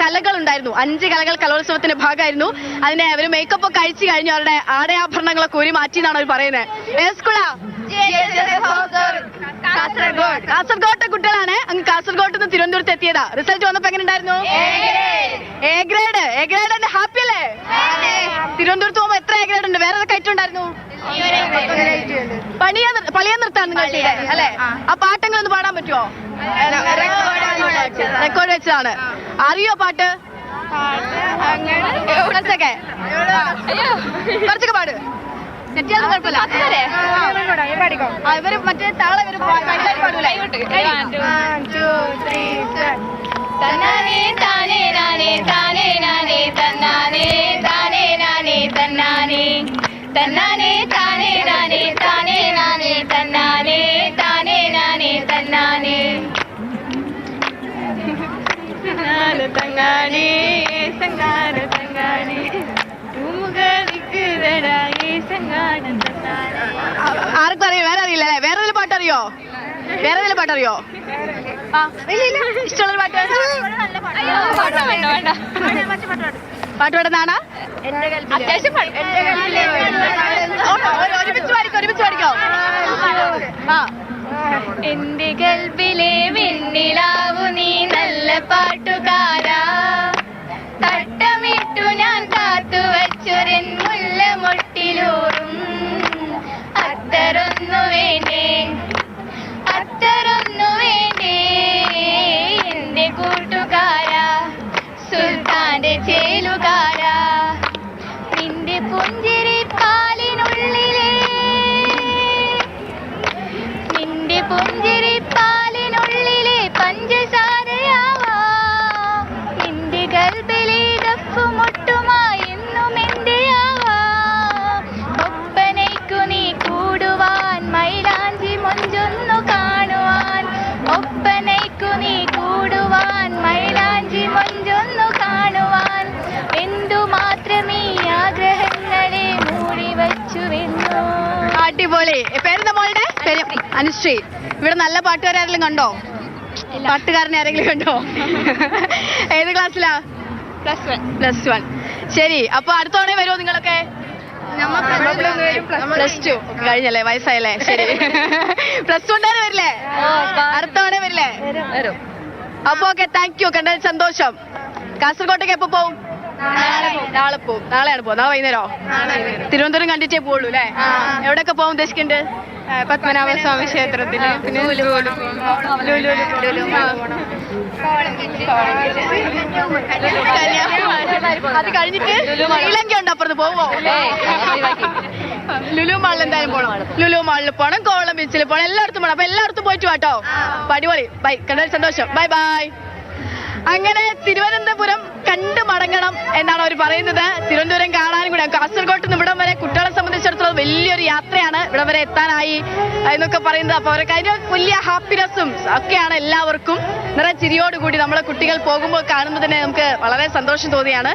കലകൾ ഉണ്ടായിരുന്നു. 5 കലകൾ കലോത്സവത്തിന്റെ ഭാഗമായിരുന്നു. അതിനെ അവർ മേക്കപ്പ് ഒക്കെ അഴിച്ചു കഴിഞ്ഞു, അവരുടെ ആടയാഭരണങ്ങളൊക്കെ ഒരു മാറ്റി എന്നാണ് അവർ പറയുന്നത്. കാസർഗോട്ടെ കുട്ടികളാണ്. അങ്ങ് കാസർഗോട്ട് നിന്ന് തിരുവനന്തപുരത്ത് എത്തിയതാ. റിസൾട്ട് വന്നപ്പോ എങ്ങനെ ഉണ്ടായിരുന്നു? A grade. ഹാപ്പി അല്ലേ? തിരുവനന്തപുരത്ത് പോകുമ്പോ എത്ര എ ഗ്രേഡ് ഉണ്ട്? വേറെ ഏതൊക്കെ ഉണ്ടായിരുന്നു? പളിയ നിർത്താൻ നിങ്ങൾ അല്ലെ? ആ പാട്ടെങ്കിലും ഒന്ന് പാടാൻ പറ്റുമോ? റെക്കോർഡ് വെച്ചതാണ്. അറിയോ പാട്ട്? കുറച്ചൊക്കെ പാട്. തെറ്റിയാലും കുഴപ്പമില്ല. ഇവര് മറ്റേ താളെ പാടൂലേ? തന്നാനേ താനേ നാനേ താനേ നാനേ തന്നാനേ താനേ നാനേ തന്നാനേ തന്നാനേ താനേ നാനേ താനേ നാനേ തന്നാനേ താനേ നാനേ തന്നാനേ തങ്ങാനേ സംഗാന തങ്ങാനേ ആർക്കും അറിയോ? വേറെ അറിയില്ല. വേറെ ഏതെങ്കിലും പാട്ടറിയോ? ഇഷ്ടമുള്ള പാട്ട് പാടുന്നതാണ്. ഒരുമിച്ച് പാടിക്കോ. എന്റെ ഗൽബിലെ വെണ്ണിലാവു നീ നല്ല പാട്ടുകാരാ, തട്ടമിട്ടു ഞാൻ കാത്തു വച്ചൊരൻ മുല്ല മുട്ടിലൂറും അത്തരൊന്നു വേണ്ടേ എന്റെ കൂട്ടുകാരാ, സുൽത്താന്റെ ചേലുകാരാ, നിന്റെ പുഞ്ചിരി പാലിനുള്ളിലെ പഞ്ചസാരയാവാ, നിന്റെ ഗൽബിലെ ദഫ്ഫുമുട്ടുമായി എന്നും എന്റെയാവാ, ഒപ്പനയ്ക്കു നീ കൂടുവാൻ മൈലാഞ്ചി മൊഞ്ചൊന്നു കാണുവാൻ, ഒപ്പനയ്ക്കു നീ കൂടുവാൻ മൈലാഞ്ചി മൊഞ്ചൊന്നു കാണുവാൻ, എന്തുമാത്രമേ ആഗ്രഹങ്ങളെ മൂടി വച്ചുവെന്നു. അടിപൊളി. പേരെന്താ മോളുടെ? പേര് അനുശ്രീ. ഇവിടെ നല്ല പാട്ടുകാരെങ്കിലും കണ്ടോ? പാട്ടുകാരനെ ആരെങ്കിലും കണ്ടോ? ഏത് ക്ലാസ്സിലാ? +1. ശരി, അപ്പൊ അടുത്ത തവണ വരുമോ നിങ്ങളൊക്കെ? +2 കഴിഞ്ഞല്ലേ, വയസ്സായല്ലേ? ശരി. +1 വരില്ലേ? അടുത്ത തവണ വരില്ലേ? അപ്പൊ ഓക്കെ, താങ്ക് യു. കണ്ടതിൽ സന്തോഷം. കാസർഗോട്ടേക്ക് എപ്പോ പോവും? നാളെയാണ് പോകും. നാളെ വൈകുന്നേരോ? തിരുവനന്തപുരം കണ്ടിട്ടേ പോവുള്ളൂ അല്ലേ? എവിടെയൊക്കെ പോകാൻ ഉദ്ദേശിക്കുന്നുണ്ട്? പത്മനാഭസ്വാമി ക്ഷേത്രത്തില്, പിന്നെ അത് കഴിഞ്ഞിട്ട് ശ്രീലങ്ക ഉണ്ട്, അപ്പുറത്ത് പോവോ? ലുലു മാളിൽ എന്തായാലും പോകണം. ലുലു മാളിൽ പോകണം, കോവളം ബീച്ചിൽ പോകണം, എല്ലായിടത്തും പോകണം. അപ്പൊ എല്ലായിടത്തും പോയിട്ട് വാട്ടോ. അടിപൊളി. ബൈ. കണ്ടതിൽ സന്തോഷം. ബൈ. അങ്ങനെ തിരുവനന്തപുരം കണ്ടു മടങ്ങണം എന്നാണ് അവർ പറയുന്നത്. തിരുവനന്തപുരം കാണാനും കൂടെ. കാസർഗോട്ട് നിന്ന് ഇവിടം വരെ കുട്ടികളെ സംബന്ധിച്ചിടത്തോളം വലിയൊരു യാത്രയാണ് ഇവിടെ വരെ എത്താനായി എന്നൊക്കെ പറയുന്നത്. അപ്പൊ അവർക്ക് അതിന്റെ വലിയ ഹാപ്പിനെസ്സും ഒക്കെയാണ് എല്ലാവർക്കും. നിറയെ ചിരിയോടുകൂടി നമ്മളെ കുട്ടികൾ പോകുമ്പോൾ കാണുമ്പോൾ തന്നെ നമുക്ക് വളരെ സന്തോഷം തോന്നിയാണ്.